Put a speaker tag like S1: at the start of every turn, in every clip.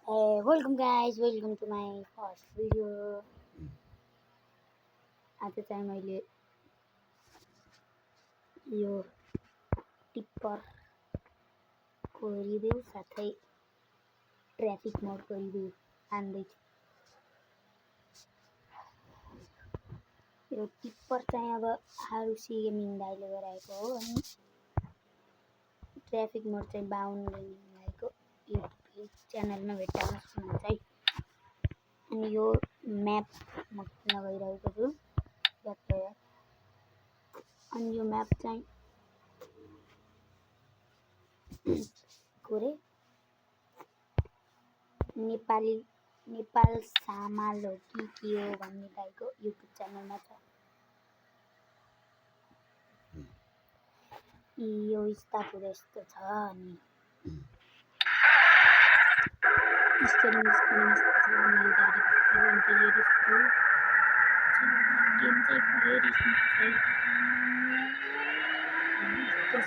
S1: Welcome guys, welcome to my first video. आज चाहिँ मैले यो टिप्परको रिभ्यू साथै ट्राफिक मोडको रिभ्यू हान्दैछु। यो टिप्पर चाहिँ अब हारुसी गेमिङ दाइले गराएको हो अनि ट्राफिक मोड चाहिँ बाहुन गेमिङ दाइको युट्युब च्यानलमा भेट्न सक्नुहुन्छ है। अनि यो म्याप म खेल्न गइरहेको छु ब्याक। अनि यो म्याप चाहिँ कोरे नेपाल सामाल हो कि के हो भन्ने दाइको युट्युब च्यानलमा छ। यो स्टाफहरू यस्तो छ अनि स्टेरिङ यस्तो छ अनि यो गाडीको इन्टेरियर यस्तो छ। गेम चाहिँ फेरि स्मुथ छ यस्तो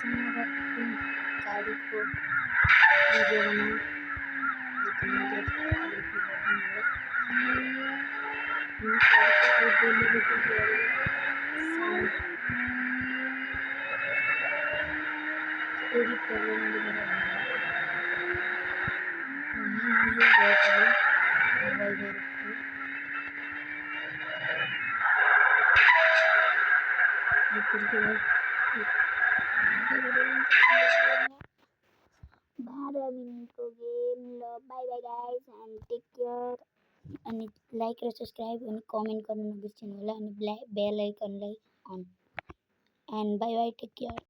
S1: चाहिए अगर अपनी गाड़ी को वीडियो बनाओ लेकिन मुझे गाड़ी की एडिट कर लो मुझे बड़ा Bye bye guys and take care and like and subscribe and comment करना नबिर्सनु होला अनि bell आइकनलाई on and bye bye take care